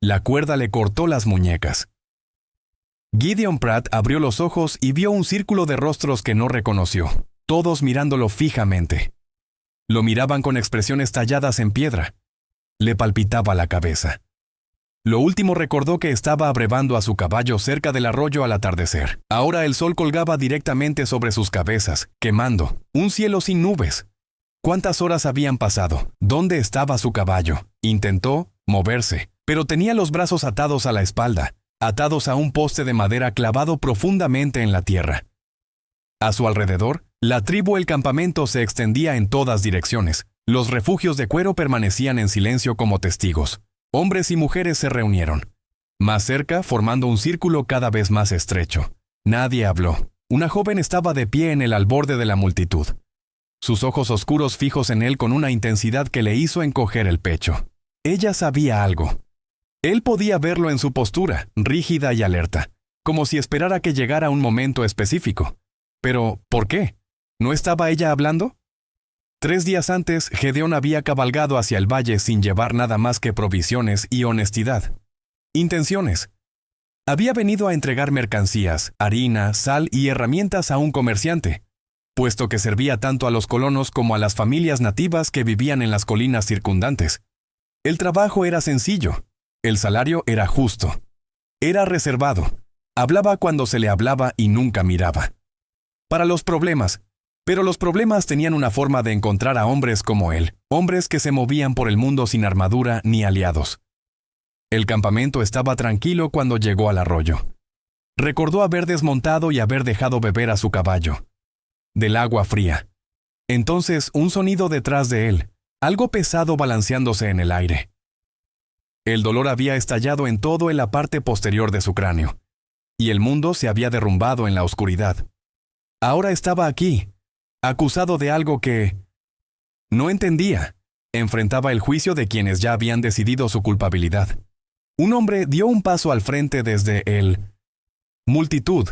La cuerda le cortó las muñecas. Gideon Pratt abrió los ojos y vio un círculo de rostros que no reconoció, todos mirándolo fijamente. Lo miraban con expresiones talladas en piedra. Le palpitaba la cabeza. Lo último recordó que estaba abrevando a su caballo cerca del arroyo al atardecer. Ahora el sol colgaba directamente sobre sus cabezas, quemando, un cielo sin nubes. ¿Cuántas horas habían pasado? ¿Dónde estaba su caballo? Intentó moverse, pero tenía los brazos atados a la espalda, atados a un poste de madera clavado profundamente en la tierra. A su alrededor, la tribu el campamento se extendía en todas direcciones. Los refugios de cuero permanecían en silencio como testigos. Hombres y mujeres se reunieron. Más cerca, formando un círculo cada vez más estrecho. Nadie habló. Una joven estaba de pie en el alborde de la multitud. Sus ojos oscuros fijos en él con una intensidad que le hizo encoger el pecho. Ella sabía algo. Él podía verlo en su postura, rígida y alerta, como si esperara que llegara un momento específico. Pero, ¿por qué? ¿No estaba ella hablando? 3 días antes, Gedeón había cabalgado hacia el valle sin llevar nada más que provisiones y honestidad. Intenciones. Había venido a entregar mercancías, harina, sal y herramientas a un comerciante, puesto que servía tanto a los colonos como a las familias nativas que vivían en las colinas circundantes. El trabajo era sencillo. El salario era justo. Era reservado. Hablaba cuando se le hablaba y nunca miraba. Para los problemas. Pero los problemas tenían una forma de encontrar a hombres como él, hombres que se movían por el mundo sin armadura ni aliados. El campamento estaba tranquilo cuando llegó al arroyo. Recordó haber desmontado y haber dejado beber a su caballo. Del agua fría. Entonces un sonido detrás de él, algo pesado balanceándose en el aire. El dolor había estallado en todo en la parte posterior de su cráneo, y el mundo se había derrumbado en la oscuridad. Ahora estaba aquí, acusado de algo que no entendía. Enfrentaba el juicio de quienes ya habían decidido su culpabilidad. Un hombre dio un paso al frente desde el multitud,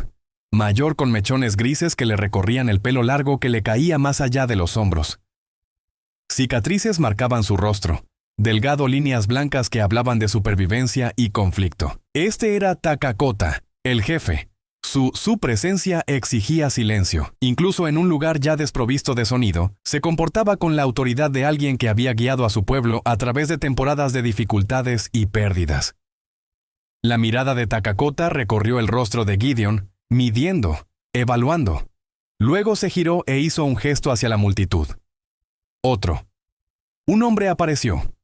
mayor con mechones grises que le recorrían el pelo largo que le caía más allá de los hombros. Cicatrices marcaban su rostro, delgado líneas blancas que hablaban de supervivencia y conflicto. Este era Takakota, el jefe. Su presencia exigía silencio. Incluso en un lugar ya desprovisto de sonido, se comportaba con la autoridad de alguien que había guiado a su pueblo a través de temporadas de dificultades y pérdidas. La mirada de Takakota recorrió el rostro de Gideon, midiendo, evaluando. Luego se giró e hizo un gesto hacia la multitud. Otro. Un hombre apareció.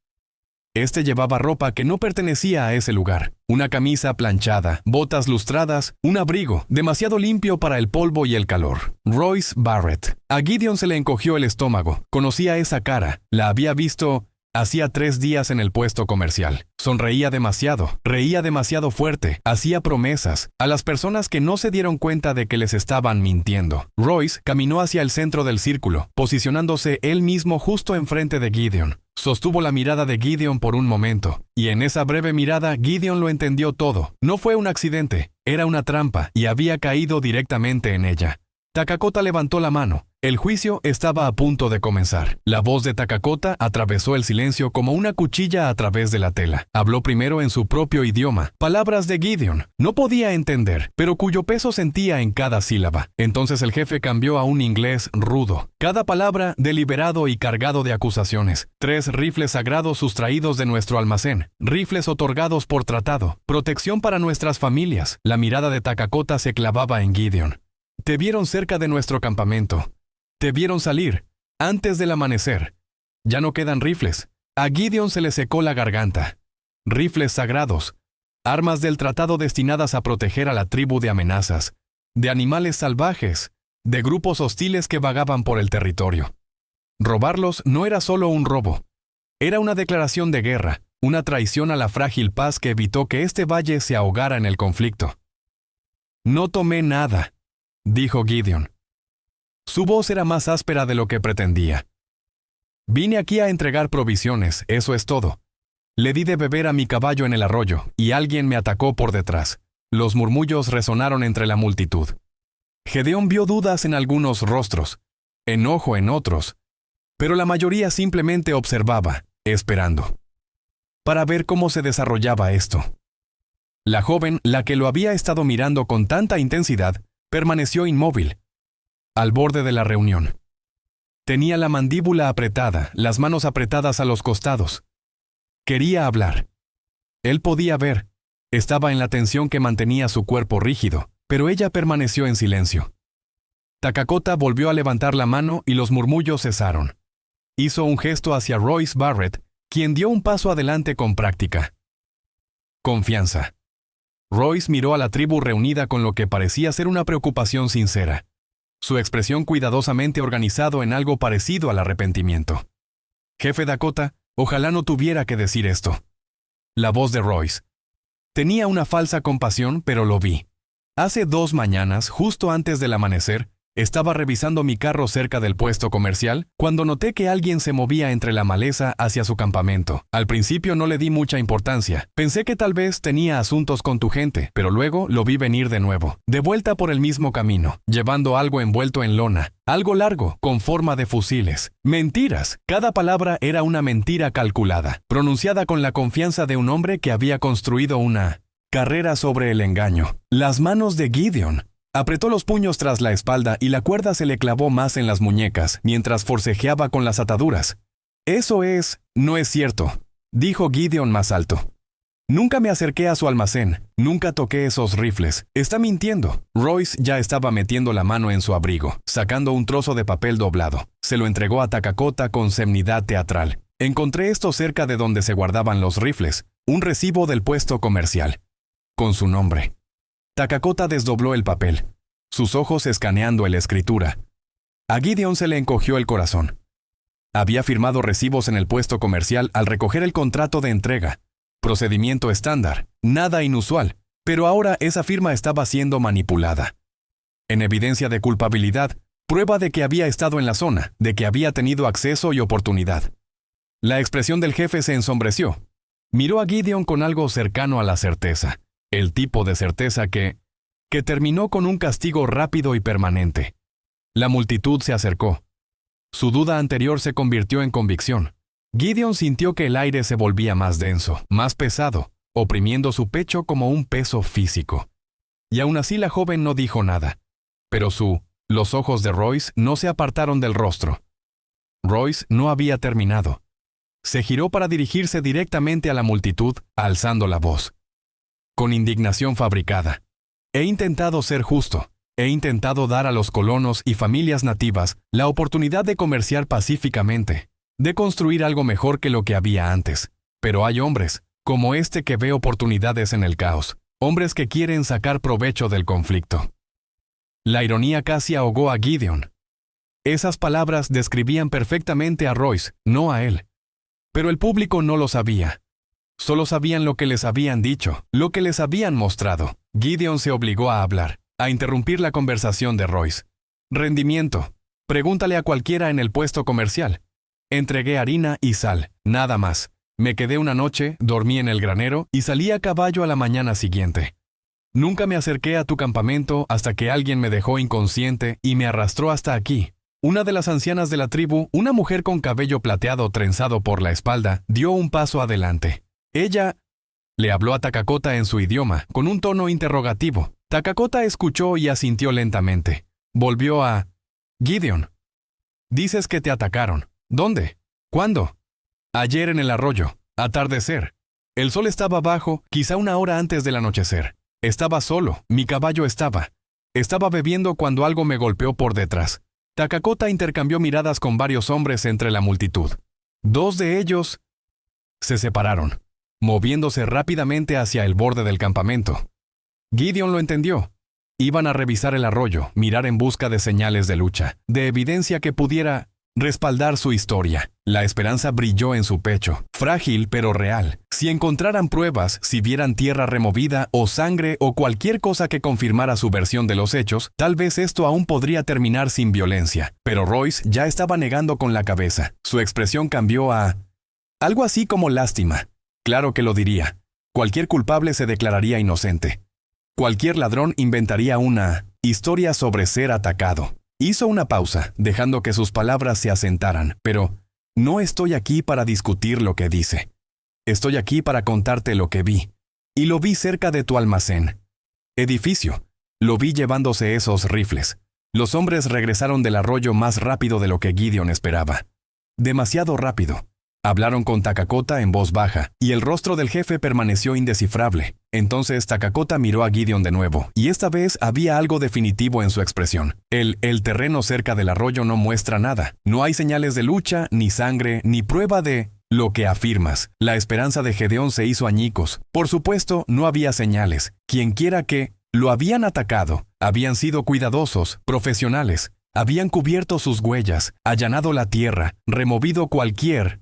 Este llevaba ropa que no pertenecía a ese lugar. Una camisa planchada, botas lustradas, un abrigo, demasiado limpio para el polvo y el calor. Royce Barrett. A Gideon se le encogió el estómago. Conocía esa cara. La había visto hacía 3 días en el puesto comercial. Sonreía demasiado, reía demasiado fuerte, hacía promesas a las personas que no se dieron cuenta de que les estaban mintiendo. Royce caminó hacia el centro del círculo, posicionándose él mismo justo enfrente de Gideon. Sostuvo la mirada de Gideon por un momento, y en esa breve mirada Gideon lo entendió todo. No fue un accidente, era una trampa, y había caído directamente en ella. Takakota levantó la mano. El juicio estaba a punto de comenzar. La voz de Takakota atravesó el silencio como una cuchilla a través de la tela. Habló primero en su propio idioma, palabras de Gideon. No podía entender, pero cuyo peso sentía en cada sílaba. Entonces el jefe cambió a un inglés rudo. Cada palabra deliberado y cargado de acusaciones. 3 rifles sagrados sustraídos de nuestro almacén. Rifles otorgados por tratado. Protección para nuestras familias. La mirada de Takakota se clavaba en Gideon. Te vieron cerca de nuestro campamento. Te vieron salir, antes del amanecer. Ya no quedan rifles. A Gideon se le secó la garganta. Rifles sagrados. Armas del tratado destinadas a proteger a la tribu de amenazas, de animales salvajes, de grupos hostiles que vagaban por el territorio. Robarlos no era solo un robo. Era una declaración de guerra, una traición a la frágil paz que evitó que este valle se ahogara en el conflicto. No tomé nada, dijo Gideon. Su voz era más áspera de lo que pretendía. Vine aquí a entregar provisiones, eso es todo. Le di de beber a mi caballo en el arroyo, y alguien me atacó por detrás. Los murmullos resonaron entre la multitud. Gedeón vio dudas en algunos rostros, enojo en otros, pero la mayoría simplemente observaba, esperando. para ver cómo se desarrollaba esto. La joven, la que lo había estado mirando con tanta intensidad, permaneció inmóvil, al borde de la reunión. Tenía la mandíbula apretada, las manos apretadas a los costados. Quería hablar. Él podía ver. Estaba en la tensión que mantenía su cuerpo rígido, pero ella permaneció en silencio. Takakota volvió a levantar la mano y los murmullos cesaron. Hizo un gesto hacia Royce Barrett, quien dio un paso adelante con práctica. Confianza. Royce miró a la tribu reunida con lo que parecía ser una preocupación sincera. Su expresión cuidadosamente organizado en algo parecido al arrepentimiento. Jefe Dakota, ojalá no tuviera que decir esto. La voz de Royce. Tenía una falsa compasión, pero lo vi. Hace 2 mañanas, justo antes del amanecer, estaba revisando mi carro cerca del puesto comercial cuando noté que alguien se movía entre la maleza hacia su campamento. Al principio no le di mucha importancia. Pensé que tal vez tenía asuntos con tu gente, pero luego lo vi venir de nuevo, de vuelta por el mismo camino, llevando algo envuelto en lona, algo largo, con forma de fusiles. Mentiras. Cada palabra era una mentira calculada, pronunciada con la confianza de un hombre que había construido una carrera sobre el engaño. Las manos de Gideon. Apretó los puños tras la espalda y la cuerda se le clavó más en las muñecas mientras forcejeaba con las ataduras. No es cierto, dijo Gideon más alto. Nunca me acerqué a su almacén, nunca toqué esos rifles. Está mintiendo. Royce ya estaba metiendo la mano en su abrigo, sacando un trozo de papel doblado. Se lo entregó a Takakota con solemnidad teatral. Encontré esto cerca de donde se guardaban los rifles, un recibo del puesto comercial. Con su nombre. Takakota desdobló el papel, sus ojos escaneando la escritura. A Gideon se le encogió el corazón. Había firmado recibos en el puesto comercial al recoger el contrato de entrega. Procedimiento estándar, nada inusual, pero ahora esa firma estaba siendo manipulada. En evidencia de culpabilidad, prueba de que había estado en la zona, de que había tenido acceso y oportunidad. La expresión del jefe se ensombreció. Miró a Gideon con algo cercano a la certeza. El tipo de certeza que terminó con un castigo rápido y permanente. La multitud se acercó. Su duda anterior se convirtió en convicción. Gideon sintió que el aire se volvía más denso, más pesado, oprimiendo su pecho como un peso físico. Y aún así la joven no dijo nada. Pero los ojos de Royce no se apartaron del rostro. Royce no había terminado. Se giró para dirigirse directamente a la multitud, alzando la voz. Con indignación fabricada. He intentado ser justo. He intentado dar a los colonos y familias nativas la oportunidad de comerciar pacíficamente, de construir algo mejor que lo que había antes. Pero hay hombres, como este, que ve oportunidades en el caos, hombres que quieren sacar provecho del conflicto. La ironía casi ahogó a Gideon. Esas palabras describían perfectamente a Royce, no a él. Pero el público no lo sabía. Solo sabían lo que les habían dicho, lo que les habían mostrado. Gideon se obligó a hablar, a interrumpir la conversación de Royce. Rendimiento. Pregúntale a cualquiera en el puesto comercial. Entregué harina y sal, nada más. Me quedé una noche, dormí en el granero y salí a caballo a la mañana siguiente. Nunca me acerqué a tu campamento hasta que alguien me dejó inconsciente y me arrastró hasta aquí. Una de las ancianas de la tribu, una mujer con cabello plateado trenzado por la espalda, dio un paso adelante. Ella le habló a Takakota en su idioma, con un tono interrogativo. Takakota escuchó y asintió lentamente. Volvió a Gideon. Dices que te atacaron. ¿Dónde? ¿Cuándo? Ayer en el arroyo. Atardecer. El sol estaba bajo, quizá 1 hora antes del anochecer. Estaba solo, mi caballo estaba. Estaba bebiendo cuando algo me golpeó por detrás. Takakota intercambió miradas con varios hombres entre la multitud. 2 de ellos se separaron, moviéndose rápidamente hacia el borde del campamento. Gideon lo entendió. Iban a revisar el arroyo, mirar en busca de señales de lucha, de evidencia que pudiera respaldar su historia. La esperanza brilló en su pecho, frágil pero real. Si encontraran pruebas, si vieran tierra removida o sangre o cualquier cosa que confirmara su versión de los hechos, tal vez esto aún podría terminar sin violencia. Pero Royce ya estaba negando con la cabeza. Su expresión cambió a algo así como lástima. Claro que lo diría. Cualquier culpable se declararía inocente. Cualquier ladrón inventaría una historia sobre ser atacado. Hizo una pausa, dejando que sus palabras se asentaran, pero no estoy aquí para discutir lo que dice. Estoy aquí para contarte lo que vi. Y lo vi cerca de tu almacén. Edificio. Lo vi llevándose esos rifles. Los hombres regresaron del arroyo más rápido de lo que Gideon esperaba. Demasiado rápido. Hablaron con Takakota en voz baja, y el rostro del jefe permaneció indescifrable. Entonces Takakota miró a Gideon de nuevo, y esta vez había algo definitivo en su expresión. El terreno cerca del arroyo no muestra nada. No hay señales de lucha, ni sangre, ni prueba de lo que afirmas. La esperanza de Gedeón se hizo añicos. Por supuesto, no había señales. Quienquiera que lo habían atacado, habían sido cuidadosos, profesionales, habían cubierto sus huellas, allanado la tierra, removido cualquier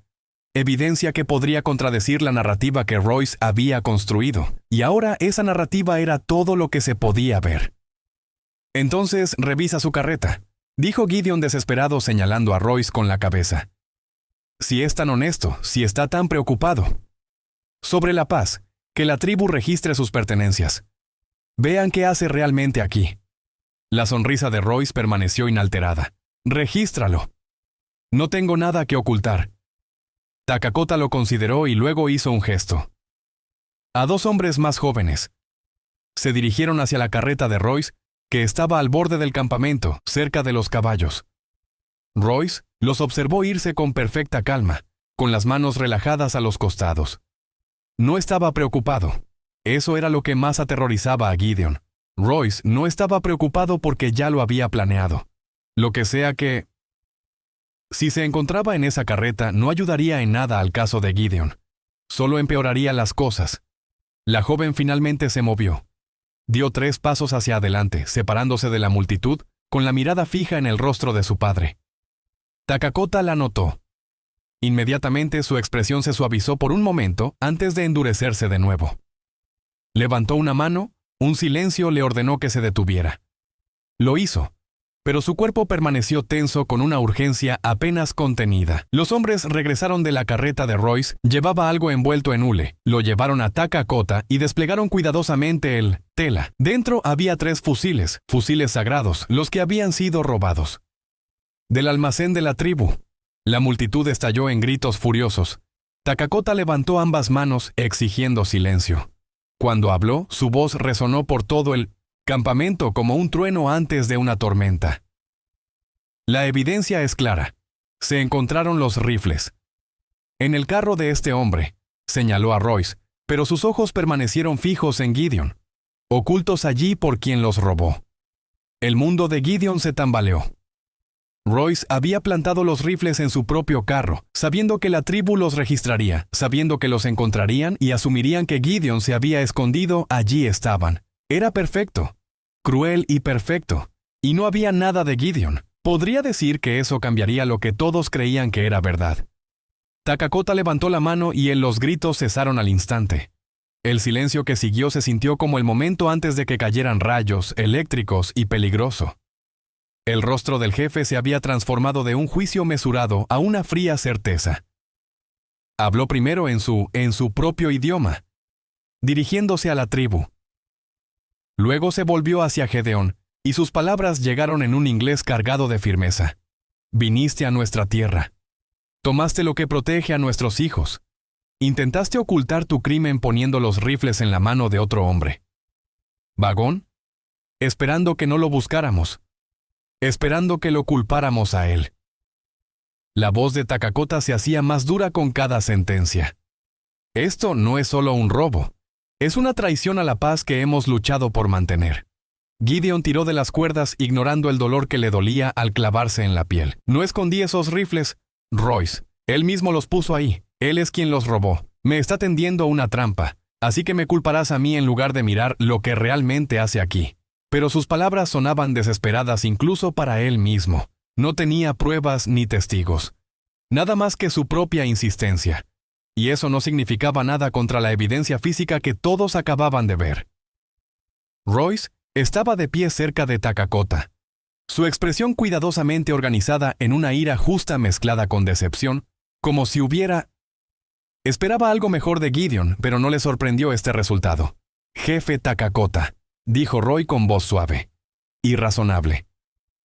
evidencia que podría contradecir la narrativa que Royce había construido. Y ahora esa narrativa era todo lo que se podía ver. Entonces revisa su carreta, dijo Gideon desesperado señalando a Royce con la cabeza. Si es tan honesto, si está tan preocupado. Sobre la paz, que la tribu registre sus pertenencias. Vean qué hace realmente aquí. La sonrisa de Royce permaneció inalterada. Regístralo. No tengo nada que ocultar. Takakota lo consideró y luego hizo un gesto. A dos hombres más jóvenes. Se dirigieron hacia la carreta de Royce, que estaba al borde del campamento, cerca de los caballos. Royce los observó irse con perfecta calma, con las manos relajadas a los costados. No estaba preocupado. Eso era lo que más aterrorizaba a Gideon. Royce no estaba preocupado porque ya lo había planeado. Lo que sea que... Si se encontraba en esa carreta, no ayudaría en nada al caso de Gideon. Solo empeoraría las cosas. La joven finalmente se movió. Dio 3 pasos hacia adelante, separándose de la multitud, con la mirada fija en el rostro de su padre. Takakota la notó. Inmediatamente su expresión se suavizó por un momento antes de endurecerse de nuevo. Levantó una mano, un silencio le ordenó que se detuviera. Lo hizo, pero su cuerpo permaneció tenso con una urgencia apenas contenida. Los hombres regresaron de la carreta de Royce, llevaba algo envuelto en hule, lo llevaron a Takakota y desplegaron cuidadosamente el tela. Dentro había 3 fusiles sagrados, los que habían sido robados. Del almacén de la tribu. La multitud estalló en gritos furiosos. Takakota levantó ambas manos, exigiendo silencio. Cuando habló, su voz resonó por todo el campamento como un trueno antes de una tormenta. La evidencia es clara. Se encontraron los rifles. En el carro de este hombre, señaló a Royce, pero sus ojos permanecieron fijos en Gideon, ocultos allí por quien los robó. El mundo de Gideon se tambaleó. Royce había plantado los rifles en su propio carro, sabiendo que la tribu los registraría, sabiendo que los encontrarían y asumirían que Gideon se había escondido, allí estaban. Era perfecto, cruel y perfecto, y no había nada de Gideon. Podría decir que eso cambiaría lo que todos creían que era verdad. Takakota levantó la mano y los gritos cesaron al instante. El silencio que siguió se sintió como el momento antes de que cayeran rayos eléctricos y peligroso. El rostro del jefe se había transformado de un juicio mesurado a una fría certeza. Habló primero en su propio idioma, dirigiéndose a la tribu. Luego se volvió hacia Gedeón, y sus palabras llegaron en un inglés cargado de firmeza. Viniste a nuestra tierra. Tomaste lo que protege a nuestros hijos. Intentaste ocultar tu crimen poniendo los rifles en la mano de otro hombre. ¿Vagón? Esperando que no lo buscáramos. Esperando que lo culpáramos a él. La voz de Takakota se hacía más dura con cada sentencia. Esto no es solo un robo. Es una traición a la paz que hemos luchado por mantener. Gideon tiró de las cuerdas ignorando el dolor que le dolía al clavarse en la piel. No escondí esos rifles, Royce. Él mismo los puso ahí. Él es quien los robó. Me está tendiendo una trampa, así que me culparás a mí en lugar de mirar lo que realmente hace aquí. Pero sus palabras sonaban desesperadas incluso para él mismo. No tenía pruebas ni testigos. Nada más que su propia insistencia. Y eso no significaba nada contra la evidencia física que todos acababan de ver. Royce estaba de pie cerca de Takakota. Su expresión cuidadosamente organizada en una ira justa mezclada con decepción, como si hubiera... Esperaba algo mejor de Gideon, pero no le sorprendió este resultado. Jefe Takakota, dijo Roy con voz suave y razonable.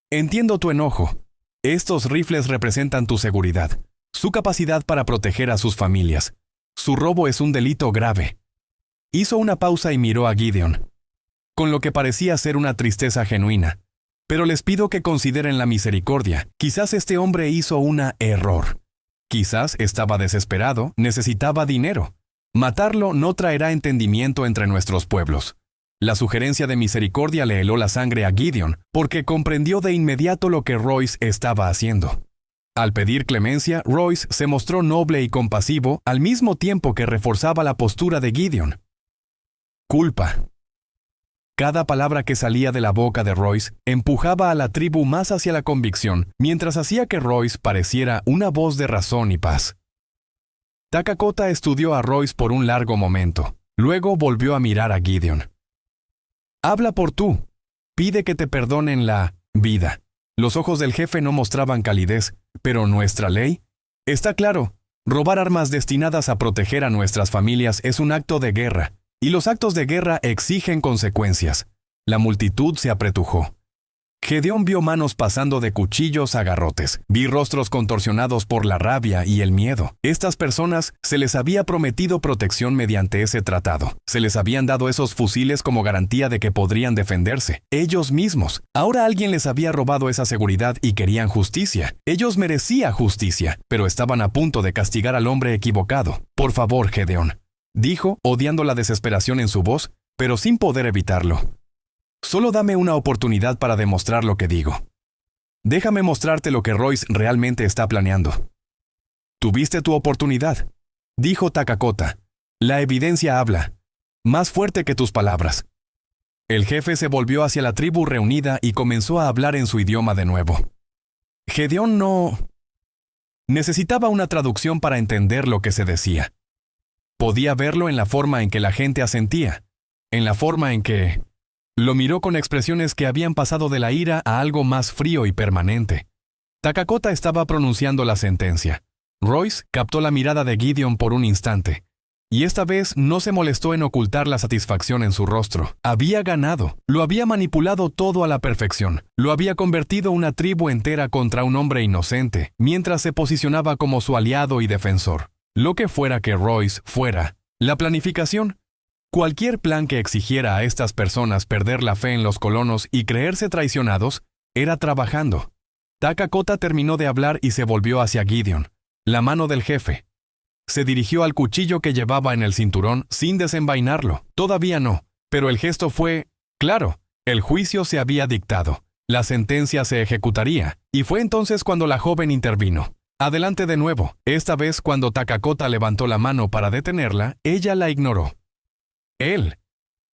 Entiendo tu enojo. Estos rifles representan tu seguridad, su capacidad para proteger a sus familias, Su robo es un delito grave. Hizo una pausa y miró a Gideon, con lo que parecía ser una tristeza genuina. Pero les pido que consideren la misericordia. Quizás este hombre hizo un error. Quizás estaba desesperado, necesitaba dinero. Matarlo no traerá entendimiento entre nuestros pueblos. La sugerencia de misericordia le heló la sangre a Gideon, porque comprendió de inmediato lo que Royce estaba haciendo. Al pedir clemencia, Royce se mostró noble y compasivo al mismo tiempo que reforzaba la postura de Gideon. Culpa. Cada palabra que salía de la boca de Royce empujaba a la tribu más hacia la convicción, mientras hacía que Royce pareciera una voz de razón y paz. Takakota estudió a Royce por un largo momento. Luego volvió a mirar a Gideon. Habla por tú. Pide que te perdonen la vida. Los ojos del jefe no mostraban calidez, pero nuestra ley. Está claro, robar armas destinadas a proteger a nuestras familias es un acto de guerra. Y los actos de guerra exigen consecuencias. La multitud se apretujó. Gedeón vio manos pasando de cuchillos a garrotes. Vi rostros contorsionados por la rabia y el miedo. Estas personas se les había prometido protección mediante ese tratado. Se les habían dado esos fusiles como garantía de que podrían defenderse. Ellos mismos. Ahora alguien les había robado esa seguridad y querían justicia. Ellos merecían justicia, pero estaban a punto de castigar al hombre equivocado. Por favor, Gedeón, dijo, odiando la desesperación en su voz, pero sin poder evitarlo. Solo dame una oportunidad para demostrar lo que digo. Déjame mostrarte lo que Royce realmente está planeando. Tuviste tu oportunidad, dijo Takakota. La evidencia habla, más fuerte que tus palabras. El jefe se volvió hacia la tribu reunida y comenzó a hablar en su idioma de nuevo. Gedeón no necesitaba una traducción para entender lo que se decía. Podía verlo en la forma en que la gente asentía, en la forma en que lo miró con expresiones que habían pasado de la ira a algo más frío y permanente. Takakota estaba pronunciando la sentencia. Royce captó la mirada de Gideon por un instante, y esta vez no se molestó en ocultar la satisfacción en su rostro. Había ganado, lo había manipulado todo a la perfección, lo había convertido una tribu entera contra un hombre inocente, mientras se posicionaba como su aliado y defensor. Lo que fuera que Royce fuera, la planificación, cualquier plan que exigiera a estas personas perder la fe en los colonos y creerse traicionados, era trabajando. Takakota terminó de hablar y se volvió hacia Gideon, la mano del jefe. Se dirigió al cuchillo que llevaba en el cinturón sin desenvainarlo. Todavía no, pero el gesto fue, claro, el juicio se había dictado. La sentencia se ejecutaría, y fue entonces cuando la joven intervino. Adelante de nuevo. Esta vez cuando Takakota levantó la mano para detenerla, ella la ignoró. Él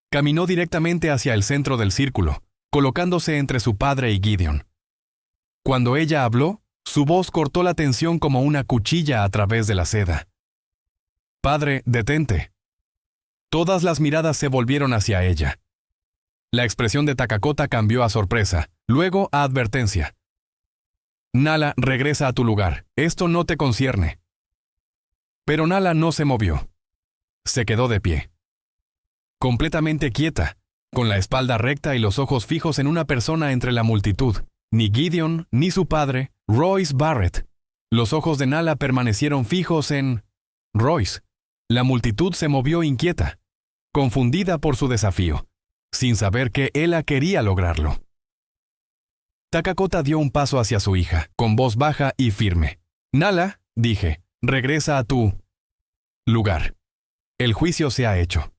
caminó directamente hacia el centro del círculo, colocándose entre su padre y Gideon. Cuando ella habló, su voz cortó la tensión como una cuchilla a través de la seda. Padre, detente. Todas las miradas se volvieron hacia ella. La expresión de Takakota cambió a sorpresa, luego a advertencia. Nala, regresa a tu lugar. Esto no te concierne. Pero Nala no se movió. Se quedó de pie. Completamente quieta, con la espalda recta y los ojos fijos en una persona entre la multitud. Ni Gideon, ni su padre, Royce Barrett. Los ojos de Nala permanecieron fijos en Royce. La multitud se movió inquieta, confundida por su desafío, sin saber que ella quería lograrlo. Takakota dio un paso hacia su hija, con voz baja y firme. Nala, dije, regresa a tu lugar. El juicio se ha hecho.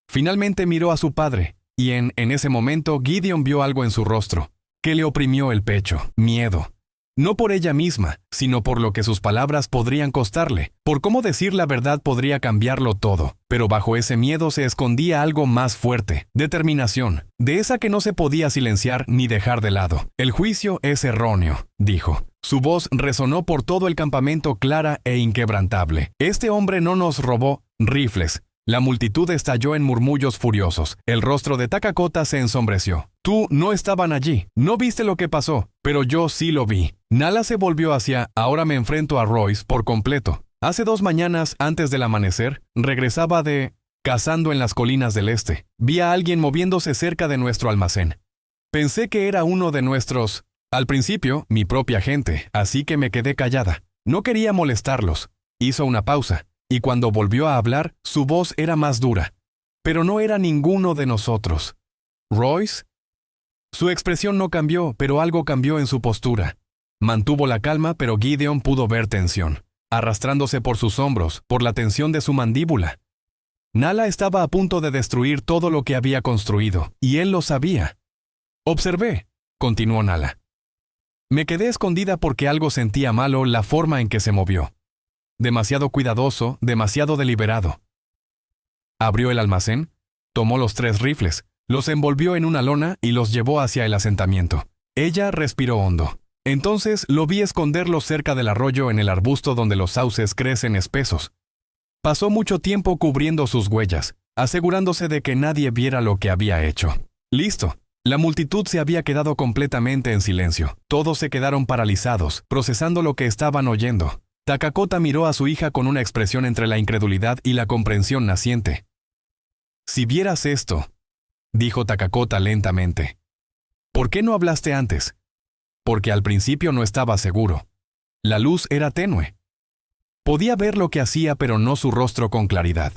Finalmente miró a su padre, y en ese momento Gideon vio algo en su rostro, que le oprimió el pecho, miedo. No por ella misma, sino por lo que sus palabras podrían costarle, por cómo decir la verdad podría cambiarlo todo. Pero bajo ese miedo se escondía algo más fuerte, determinación, de esa que no se podía silenciar ni dejar de lado. El juicio es erróneo, dijo. Su voz resonó por todo el campamento clara e inquebrantable. Este hombre no nos robó rifles. La multitud estalló en murmullos furiosos. El rostro de Takakota se ensombreció. Tú no estaban allí. No viste lo que pasó, pero yo sí lo vi. Nala se volvió hacia, ahora me enfrento a Royce por completo. Hace 2 mañanas, antes del amanecer, regresaba de cazando en las colinas del este. Vi a alguien moviéndose cerca de nuestro almacén. Pensé que era uno de nuestros, al principio, mi propia gente, así que me quedé callada. No quería molestarlos. Hizo una pausa. y cuando volvió a hablar, su voz era más dura. Pero no era ninguno de nosotros. ¿Royce? Su expresión no cambió, pero algo cambió en su postura. Mantuvo la calma, pero Gideon pudo ver tensión, arrastrándose por sus hombros, por la tensión de su mandíbula. Nala estaba a punto de destruir todo lo que había construido, y él lo sabía. Observé, continuó Nala. Me quedé escondida porque algo sentía malo la forma en que se movió. Demasiado cuidadoso, demasiado deliberado. Abrió el almacén, tomó los 3 rifles, los envolvió en una lona y los llevó hacia el asentamiento. Ella respiró hondo. Entonces lo vi esconderlos cerca del arroyo en el arbusto donde los sauces crecen espesos. Pasó mucho tiempo cubriendo sus huellas, asegurándose de que nadie viera lo que había hecho. Listo. La multitud se había quedado completamente en silencio. Todos se quedaron paralizados, procesando lo que estaban oyendo. Takakota miró a su hija con una expresión entre la incredulidad y la comprensión naciente. «Si vieras esto», dijo Takakota lentamente. «¿Por qué no hablaste antes?» «Porque al principio no estaba seguro. La luz era tenue. Podía ver lo que hacía, pero no su rostro con claridad.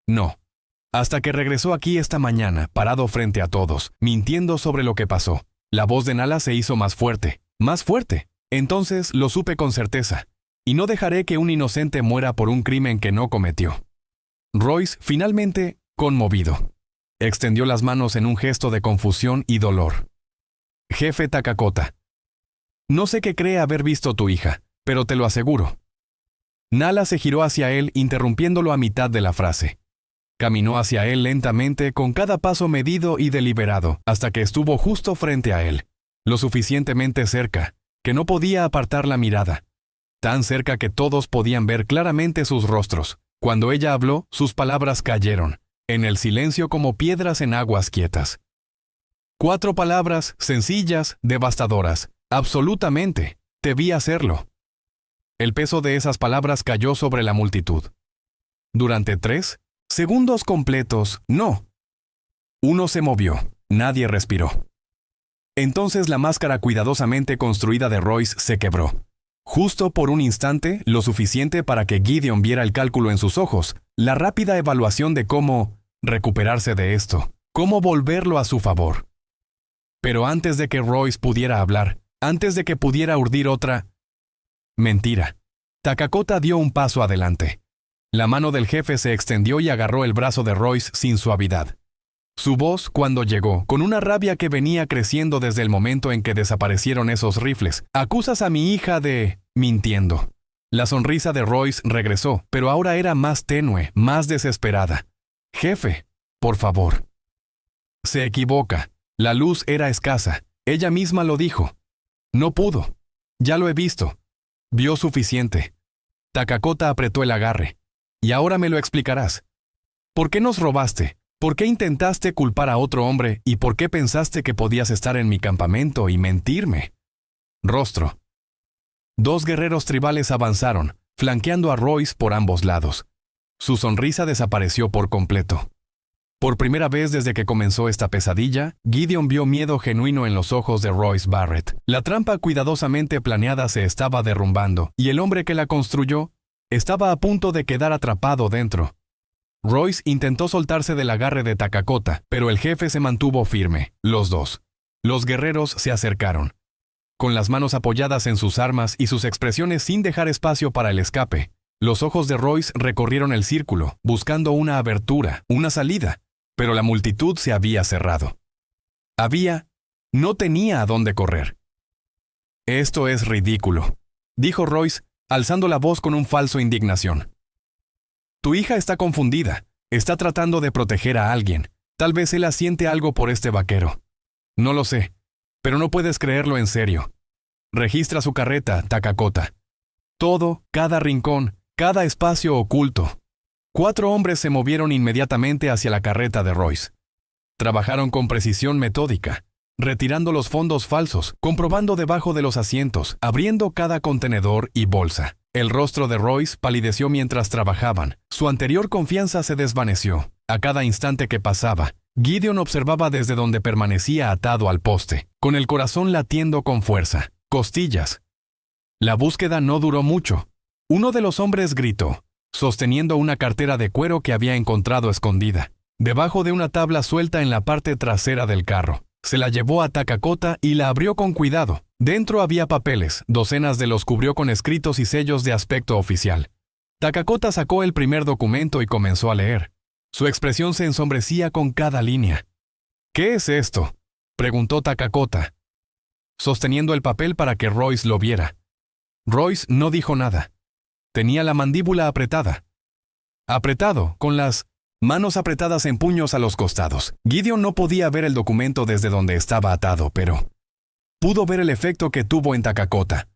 No. Hasta que regresó aquí esta mañana, parado frente a todos, mintiendo sobre lo que pasó. La voz de Nala se hizo más fuerte, más fuerte. Entonces lo supe con certeza. Y no dejaré que un inocente muera por un crimen que no cometió». Royce, finalmente, conmovido, extendió las manos en un gesto de confusión y dolor. «Jefe Takakota, no sé qué cree haber visto tu hija, pero te lo aseguro». Nala se giró hacia él, interrumpiéndolo a mitad de la frase. Caminó hacia él lentamente, con cada paso medido y deliberado, hasta que estuvo justo frente a él, lo suficientemente cerca, que no podía apartar la mirada, tan cerca que todos podían ver claramente sus rostros. Cuando ella habló, sus palabras cayeron, en el silencio como piedras en aguas quietas. 4 palabras, sencillas, devastadoras. Absolutamente, debí hacerlo. El peso de esas palabras cayó sobre la multitud. Durante 3 segundos completos, no. Uno se movió, nadie respiró. Entonces la máscara cuidadosamente construida de Royce se quebró. Justo por un instante, lo suficiente para que Gideon viera el cálculo en sus ojos, la rápida evaluación de cómo recuperarse de esto, cómo volverlo a su favor. Pero antes de que Royce pudiera hablar, antes de que pudiera urdir otra mentira, Takakota dio un paso adelante. La mano del jefe se extendió y agarró el brazo de Royce sin suavidad. Su voz, cuando llegó, con una rabia que venía creciendo desde el momento en que desaparecieron esos rifles. «Acusas a mi hija de mintiendo». La sonrisa de Royce regresó, pero ahora era más tenue, más desesperada. «Jefe, por favor». Se equivoca. La luz era escasa. Ella misma lo dijo. No pudo. Ya lo he visto. Vio suficiente. Takakota apretó el agarre. «Y ahora me lo explicarás. ¿Por qué nos robaste? ¿Por qué intentaste culpar a otro hombre y por qué pensaste que podías estar en mi campamento y mentirme?» Rostro. 2 guerreros tribales avanzaron, flanqueando a Royce por ambos lados. Su sonrisa desapareció por completo. Por primera vez desde que comenzó esta pesadilla, Gideon vio miedo genuino en los ojos de Royce Barrett. La trampa cuidadosamente planeada se estaba derrumbando, y el hombre que la construyó estaba a punto de quedar atrapado dentro. Royce intentó soltarse del agarre de Takakota, pero el jefe se mantuvo firme, los dos. Los guerreros se acercaron, con las manos apoyadas en sus armas y sus expresiones sin dejar espacio para el escape. Los ojos de Royce recorrieron el círculo, buscando una abertura, una salida, pero la multitud se había cerrado. No tenía a dónde correr. «Esto es ridículo», dijo Royce, alzando la voz con un falso indignación. «Tu hija está confundida. Está tratando de proteger a alguien. Tal vez él siente algo por este vaquero. No lo sé, pero no puedes creerlo en serio. Registra su carreta, Takakota. Todo, cada rincón, cada espacio oculto». 4 hombres se movieron inmediatamente hacia la carreta de Royce. Trabajaron con precisión metódica, retirando los fondos falsos, comprobando debajo de los asientos, abriendo cada contenedor y bolsa. El rostro de Royce palideció mientras trabajaban. Su anterior confianza se desvaneció. A cada instante que pasaba, Gideon observaba desde donde permanecía atado al poste, con el corazón latiendo con fuerza. Costillas. La búsqueda no duró mucho. Uno de los hombres gritó. sosteniendo una cartera de cuero que había encontrado escondida debajo de una tabla suelta en la parte trasera del carro. Se la llevó a Takakota y la abrió con cuidado. Dentro había papeles, docenas de los cubrió con escritos y sellos de aspecto oficial. Takakota sacó el primer documento y comenzó a leer. Su expresión se ensombrecía con cada línea. ¿Qué es esto?, preguntó Takakota, sosteniendo el papel para que Royce lo viera. Royce no dijo nada. Tenía la mandíbula apretada. Apretado, con las manos apretadas en puños a los costados. Gideon no podía ver el documento desde donde estaba atado, pero pudo ver el efecto que tuvo en Takakota.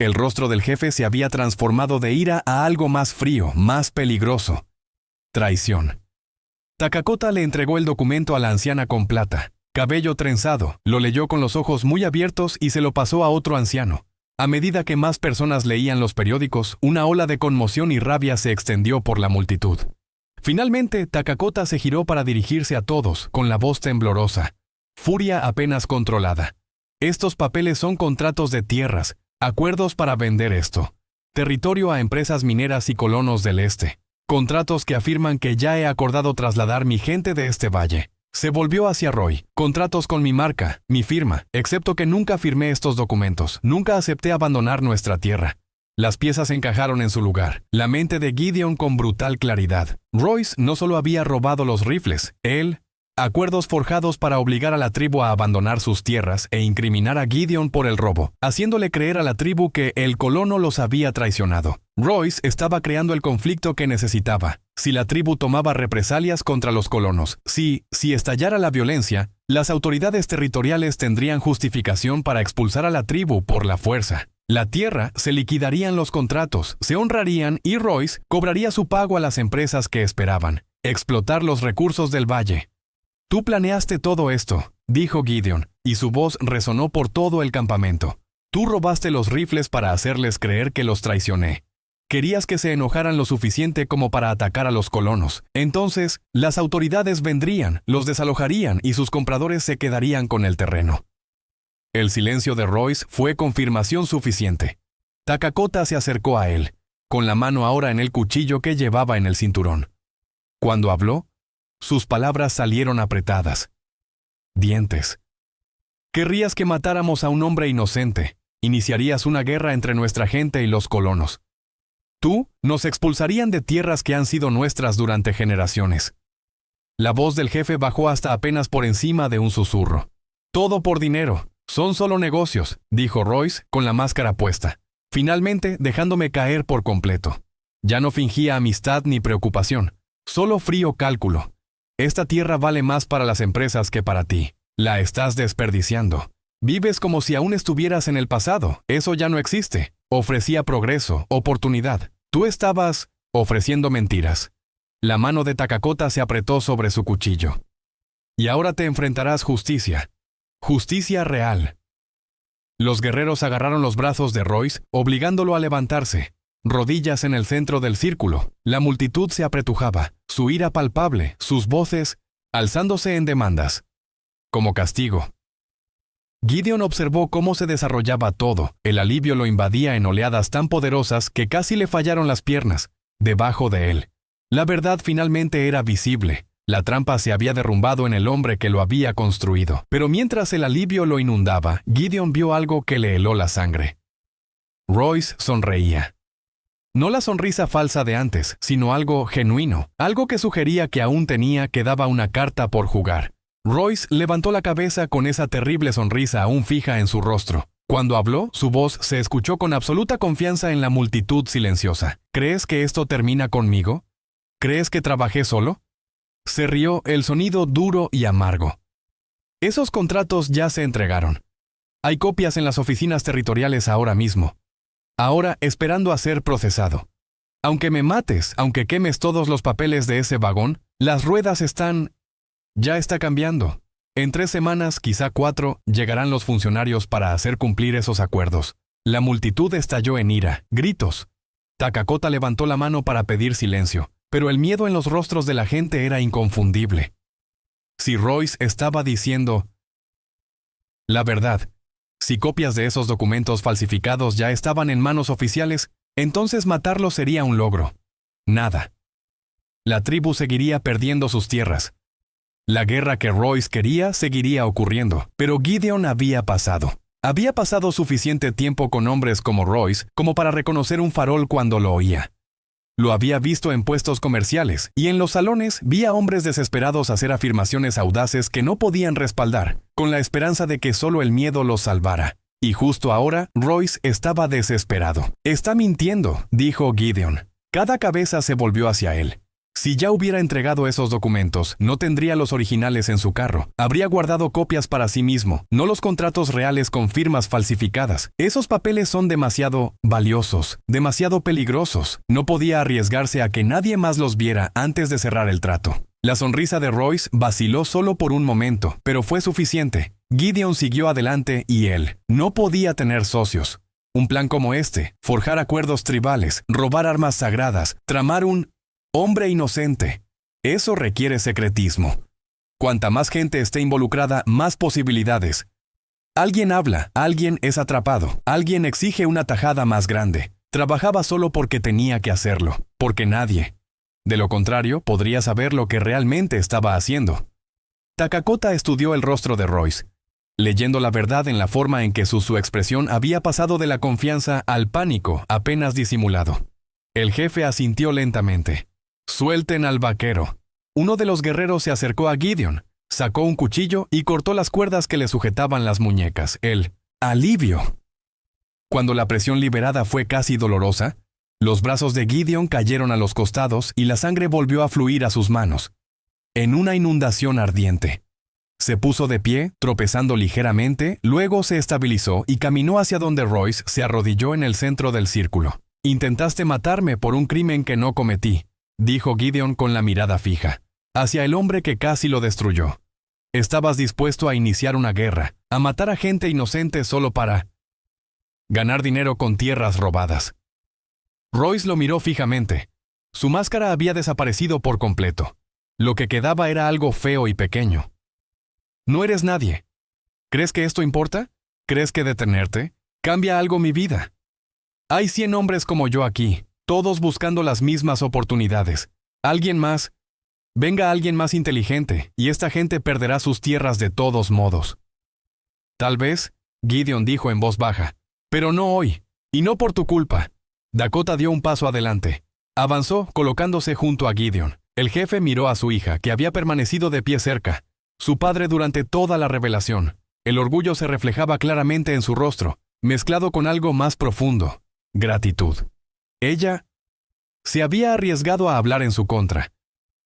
El rostro del jefe se había transformado de ira a algo más frío, más peligroso. Traición. Takakota le entregó el documento a la anciana con plata, cabello trenzado, lo leyó con los ojos muy abiertos y se lo pasó a otro anciano. A medida que más personas leían los periódicos, una ola de conmoción y rabia se extendió por la multitud. Finalmente, Takakota se giró para dirigirse a todos, con la voz temblorosa. Furia apenas controlada. Estos papeles son contratos de tierras, acuerdos para vender esto. Territorio a empresas mineras y colonos del este. Contratos que afirman que ya he acordado trasladar mi gente de este valle. Se volvió hacia Roy. Contratos con mi marca, mi firma, excepto que nunca firmé estos documentos. Nunca acepté abandonar nuestra tierra. Las piezas encajaron en su lugar. La mente de Gideon con brutal claridad. Royce no solo había robado los rifles, él, acuerdos forjados para obligar a la tribu a abandonar sus tierras e incriminar a Gideon por el robo, haciéndole creer a la tribu que el colono los había traicionado. Royce estaba creando el conflicto que necesitaba. Si la tribu tomaba represalias contra los colonos, si estallara la violencia, las autoridades territoriales tendrían justificación para expulsar a la tribu por la fuerza. La tierra, se liquidarían los contratos, se honrarían y Royce cobraría su pago a las empresas que esperaban explotar los recursos del valle. Tú planeaste todo esto, dijo Gideon, y su voz resonó por todo el campamento. Tú robaste los rifles para hacerles creer que los traicioné. Querías que se enojaran lo suficiente como para atacar a los colonos. Entonces, las autoridades vendrían, los desalojarían y sus compradores se quedarían con el terreno. El silencio de Royce fue confirmación suficiente. Takakota se acercó a él, con la mano ahora en el cuchillo que llevaba en el cinturón. Cuando habló, sus palabras salieron apretadas. Dientes. Querrías que matáramos a un hombre inocente. Iniciarías una guerra entre nuestra gente y los colonos. Tú, nos expulsarían de tierras que han sido nuestras durante generaciones. La voz del jefe bajó hasta apenas por encima de un susurro. Todo por dinero. Son solo negocios, dijo Royce con la máscara puesta, finalmente dejándome caer por completo. Ya no fingía amistad ni preocupación, solo frío cálculo. Esta tierra vale más para las empresas que para ti. La estás desperdiciando. Vives como si aún estuvieras en el pasado. Eso ya no existe. Ofrecía progreso, oportunidad. Tú estabas ofreciendo mentiras. La mano de Takakota se apretó sobre su cuchillo. Y ahora te enfrentarás justicia. Justicia real. Los guerreros agarraron los brazos de Royce, obligándolo a levantarse. Rodillas en el centro del círculo. La multitud se apretujaba, su ira palpable, sus voces alzándose en demandas. Como castigo. Gideon observó cómo se desarrollaba todo. El alivio lo invadía en oleadas tan poderosas que casi le fallaron las piernas, debajo de él. La verdad finalmente era visible. La trampa se había derrumbado en el hombre que lo había construido. Pero mientras el alivio lo inundaba, Gideon vio algo que le heló la sangre. Royce sonreía. No la sonrisa falsa de antes, sino algo genuino, algo que sugería que aún quedaba una carta por jugar. Royce levantó la cabeza con esa terrible sonrisa aún fija en su rostro. Cuando habló, su voz se escuchó con absoluta confianza en la multitud silenciosa. ¿Crees que esto termina conmigo? ¿Crees que trabajé solo? Se rió, el sonido duro y amargo. Esos contratos ya se entregaron. Hay copias en las oficinas territoriales ahora mismo. Ahora esperando a ser procesado. Aunque me mates, aunque quemes todos los papeles de ese vagón, las ruedas ya está cambiando. En 3 semanas, quizá 4, llegarán los funcionarios para hacer cumplir esos acuerdos. La multitud estalló en ira, gritos. Takakota levantó la mano para pedir silencio. Pero el miedo en los rostros de la gente era inconfundible. Si Royce estaba diciendo la verdad, si copias de esos documentos falsificados ya estaban en manos oficiales, entonces matarlo sería un logro. Nada. La tribu seguiría perdiendo sus tierras. La guerra que Royce quería seguiría ocurriendo, pero Gideon había pasado. Había pasado suficiente tiempo con hombres como Royce como para reconocer un farol cuando lo oía. Lo había visto en puestos comerciales, y en los salones vi a hombres desesperados hacer afirmaciones audaces que no podían respaldar, con la esperanza de que solo el miedo los salvara. Y justo ahora, Royce estaba desesperado. «Está mintiendo», dijo Gideon. Cada cabeza se volvió hacia él. Si ya hubiera entregado esos documentos, no tendría los originales en su carro. Habría guardado copias para sí mismo, no los contratos reales con firmas falsificadas. Esos papeles son demasiado valiosos, demasiado peligrosos. No podía arriesgarse a que nadie más los viera antes de cerrar el trato. La sonrisa de Royce vaciló solo por un momento, pero fue suficiente. Gideon siguió adelante y él no podía tener socios. Un plan como este, forjar acuerdos tribales, robar armas sagradas, tramar un hombre inocente. Eso requiere secretismo. Cuanta más gente esté involucrada, más posibilidades. Alguien habla, alguien es atrapado, alguien exige una tajada más grande. Trabajaba solo porque tenía que hacerlo, porque nadie. De lo contrario, podría saber lo que realmente estaba haciendo. Takakota estudió el rostro de Royce, leyendo la verdad en la forma en que su expresión había pasado de la confianza al pánico apenas disimulado. El jefe asintió lentamente. «Suelten al vaquero». Uno de los guerreros se acercó a Gideon, sacó un cuchillo y cortó las cuerdas que le sujetaban las muñecas. El alivio. Cuando la presión liberada fue casi dolorosa, los brazos de Gideon cayeron a los costados y la sangre volvió a fluir a sus manos, en una inundación ardiente. Se puso de pie, tropezando ligeramente, luego se estabilizó y caminó hacia donde Royce se arrodilló en el centro del círculo. «Intentaste matarme por un crimen que no cometí», dijo Gideon con la mirada fija, hacia el hombre que casi lo destruyó. «Estabas dispuesto a iniciar una guerra, a matar a gente inocente solo para ganar dinero con tierras robadas». Royce lo miró fijamente. Su máscara había desaparecido por completo. Lo que quedaba era algo feo y pequeño. «No eres nadie. ¿Crees que esto importa? ¿Crees que detenerte cambia algo mi vida? Hay 100 hombres como yo aquí, todos buscando las mismas oportunidades. Alguien más. Venga alguien más inteligente, y esta gente perderá sus tierras de todos modos». «Tal vez», Gideon dijo en voz baja, «pero no hoy, y no por tu culpa». Dakota dio un paso adelante. Avanzó, colocándose junto a Gideon. El jefe miró a su hija, que había permanecido de pie cerca. Su padre durante toda la revelación. El orgullo se reflejaba claramente en su rostro, mezclado con algo más profundo: gratitud. Ella se había arriesgado a hablar en su contra.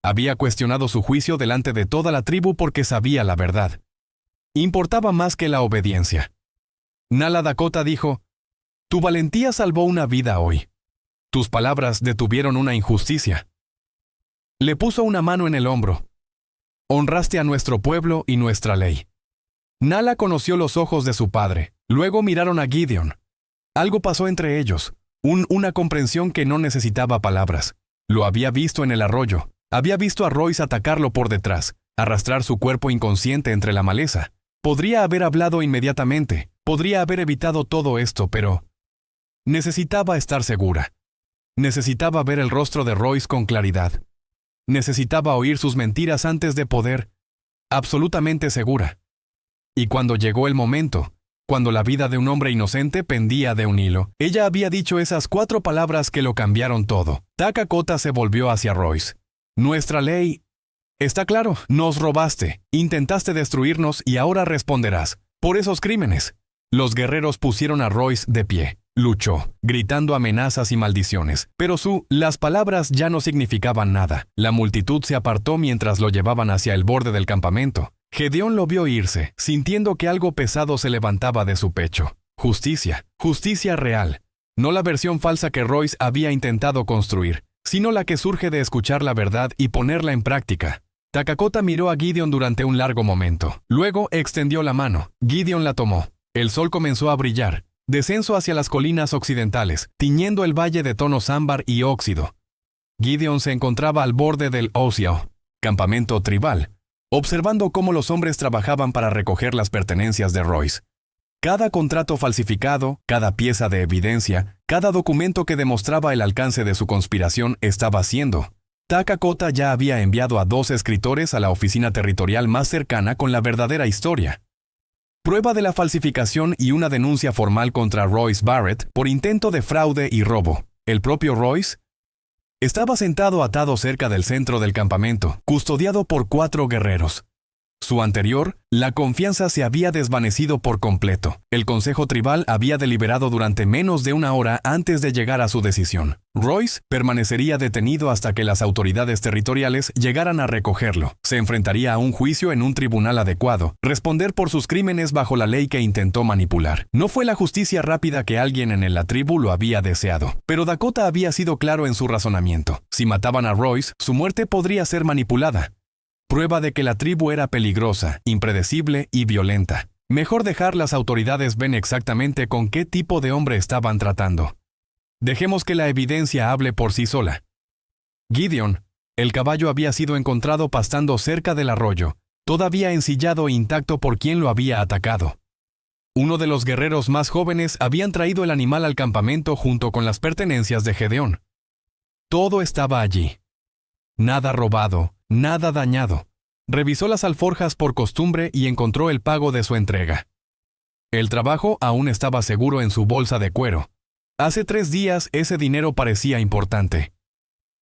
Había cuestionado su juicio delante de toda la tribu porque sabía la verdad. Importaba más que la obediencia. Nala Dakota dijo: «Tu valentía salvó una vida hoy. Tus palabras detuvieron una injusticia». Le puso una mano en el hombro. «Honraste a nuestro pueblo y nuestra ley». Nala conoció los ojos de su padre. Luego miraron a Gideon. Algo pasó entre ellos. Una comprensión que no necesitaba palabras. Lo había visto en el arroyo. Había visto a Royce atacarlo por detrás, arrastrar su cuerpo inconsciente entre la maleza. Podría haber hablado inmediatamente. Podría haber evitado todo esto, pero necesitaba estar segura. Necesitaba ver el rostro de Royce con claridad. Necesitaba oír sus mentiras antes de poder. Absolutamente segura. Y cuando llegó el momento, cuando la vida de un hombre inocente pendía de un hilo, ella había dicho esas 4 palabras que lo cambiaron todo. Takakota se volvió hacia Royce. «Nuestra ley. Está claro, nos robaste, intentaste destruirnos y ahora responderás por esos crímenes». Los guerreros pusieron a Royce de pie. Luchó, gritando amenazas y maldiciones, pero las palabras ya no significaban nada. La multitud se apartó mientras lo llevaban hacia el borde del campamento. Gedeón lo vio irse, sintiendo que algo pesado se levantaba de su pecho. Justicia, justicia real. No la versión falsa que Royce había intentado construir, sino la que surge de escuchar la verdad y ponerla en práctica. Takakota miró a Gideon durante un largo momento. Luego extendió la mano. Gideon la tomó. El sol comenzó a brillar. Descenso hacia las colinas occidentales, tiñendo el valle de tonos ámbar y óxido. Gideon se encontraba al borde del Osiao, campamento tribal, observando cómo los hombres trabajaban para recoger las pertenencias de Royce. Cada contrato falsificado, cada pieza de evidencia, Cada documento que demostraba el alcance de su conspiración estaba siendo. Takakota ya había enviado a 2 escritores a la oficina territorial más cercana con la verdadera historia. Prueba de la falsificación y una denuncia formal contra Royce Barrett por intento de fraude y robo. El propio Royce estaba sentado atado cerca del centro del campamento, custodiado por 4 guerreros. Su anterior, la confianza se había desvanecido por completo. El Consejo Tribal había deliberado durante menos de 1 hora antes de llegar a su decisión. Royce permanecería detenido hasta que las autoridades territoriales llegaran a recogerlo. Se enfrentaría a un juicio en un tribunal adecuado, responder por sus crímenes bajo la ley que intentó manipular. No fue la justicia rápida que alguien en la tribu lo había deseado, pero Dakota había sido claro en su razonamiento. Si mataban a Royce, su muerte podría ser manipulada. Prueba de que la tribu era peligrosa, impredecible y violenta. Mejor dejar las autoridades ven exactamente con qué tipo de hombre estaban tratando. Dejemos que la evidencia hable por sí sola. Gideon, el caballo había sido encontrado pastando cerca del arroyo, todavía ensillado e intacto por quien lo había atacado. Uno de los guerreros más jóvenes habían traído el animal al campamento junto con las pertenencias de Gedeón. Todo estaba allí. Nada robado, nada dañado. Revisó las alforjas por costumbre y encontró el pago de su entrega. El trabajo aún estaba seguro en su bolsa de cuero. Hace 3 días ese dinero parecía importante.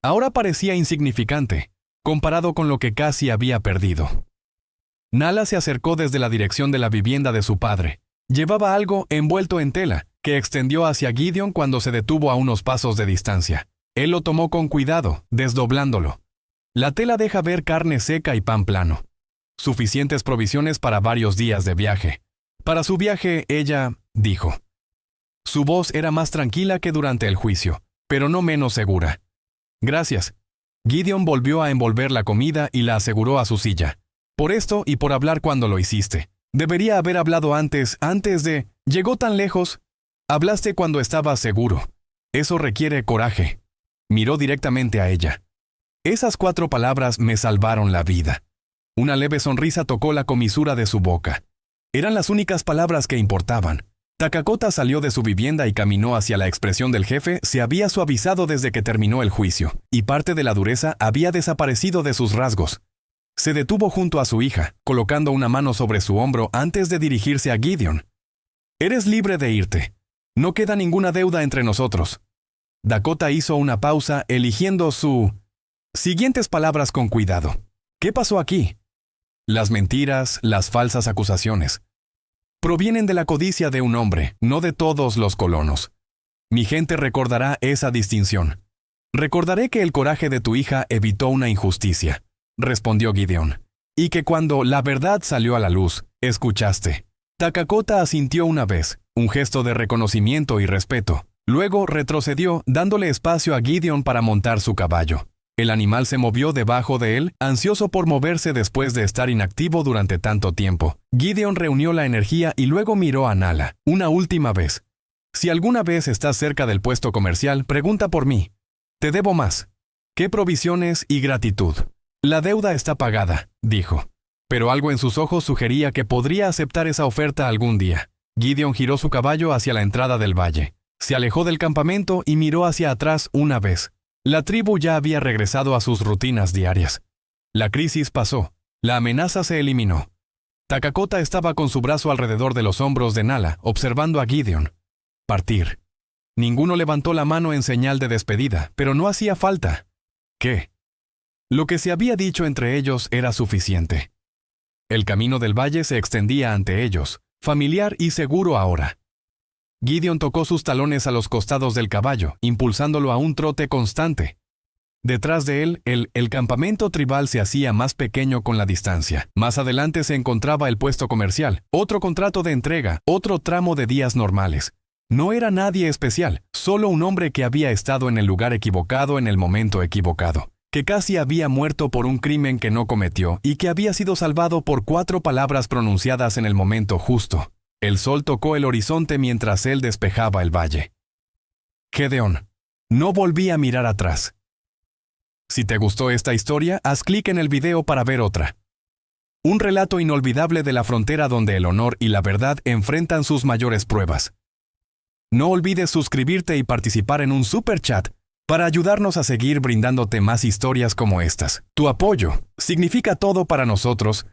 Ahora parecía insignificante, comparado con lo que casi había perdido. Nala se acercó desde la dirección de la vivienda de su padre. Llevaba algo envuelto en tela, que extendió hacia Gideon cuando se detuvo a unos pasos de distancia. Él lo tomó con cuidado, desdoblándolo. La tela deja ver carne seca y pan plano. Suficientes provisiones para varios días de viaje. Para su viaje, ella dijo. Su voz era más tranquila que durante el juicio, pero no menos segura. Gracias. Gideon volvió a envolver la comida y la aseguró a su silla. Por esto y por hablar cuando lo hiciste. Debería haber hablado antes de... Llegó tan lejos. Hablaste cuando estabas seguro. Eso requiere coraje. Miró directamente a ella. Esas 4 palabras me salvaron la vida. Una leve sonrisa tocó la comisura de su boca. Eran las únicas palabras que importaban. Takakota salió de su vivienda y caminó hacia la expresión del jefe. Se había suavizado desde que terminó el juicio, y parte de la dureza había desaparecido de sus rasgos. Se detuvo junto a su hija, colocando una mano sobre su hombro antes de dirigirse a Gideon. Eres libre de irte. No queda ninguna deuda entre nosotros. Dakota hizo una pausa, eligiendo sus siguientes palabras con cuidado. ¿Qué pasó aquí? Las mentiras, las falsas acusaciones. Provienen de la codicia de un hombre, no de todos los colonos. Mi gente recordará esa distinción. Recordaré que el coraje de tu hija evitó una injusticia, respondió Gideon, y que cuando la verdad salió a la luz, escuchaste. Takakota asintió una vez, un gesto de reconocimiento y respeto. Luego retrocedió, dándole espacio a Gideon para montar su caballo. El animal se movió debajo de él, ansioso por moverse después de estar inactivo durante tanto tiempo. Gideon reunió la energía y luego miró a Nala, una última vez. Si alguna vez estás cerca del puesto comercial, pregunta por mí. Te debo más. ¿Qué provisiones y gratitud? La deuda está pagada, dijo. Pero algo en sus ojos sugería que podría aceptar esa oferta algún día. Gideon giró su caballo hacia la entrada del valle. Se alejó del campamento y miró hacia atrás una vez. La tribu ya había regresado a sus rutinas diarias. La crisis pasó. La amenaza se eliminó. Takakota estaba con su brazo alrededor de los hombros de Nala, observando a Gideon. Partir. Ninguno levantó la mano en señal de despedida, pero no hacía falta. ¿Qué? Lo que se había dicho entre ellos era suficiente. El camino del valle se extendía ante ellos, familiar y seguro ahora. Gideon tocó sus talones a los costados del caballo, impulsándolo a un trote constante. Detrás de él, el campamento tribal se hacía más pequeño con la distancia. Más adelante se encontraba el puesto comercial, otro contrato de entrega, otro tramo de días normales. No era nadie especial, solo un hombre que había estado en el lugar equivocado en el momento equivocado, que casi había muerto por un crimen que no cometió y que había sido salvado por 4 palabras pronunciadas en el momento justo. El sol tocó el horizonte mientras él despejaba el valle. Gedeón. No volví a mirar atrás. Si te gustó esta historia, haz clic en el video para ver otra. Un relato inolvidable de la frontera donde el honor y la verdad enfrentan sus mayores pruebas. No olvides suscribirte y participar en un super chat para ayudarnos a seguir brindándote más historias como estas. Tu apoyo significa todo para nosotros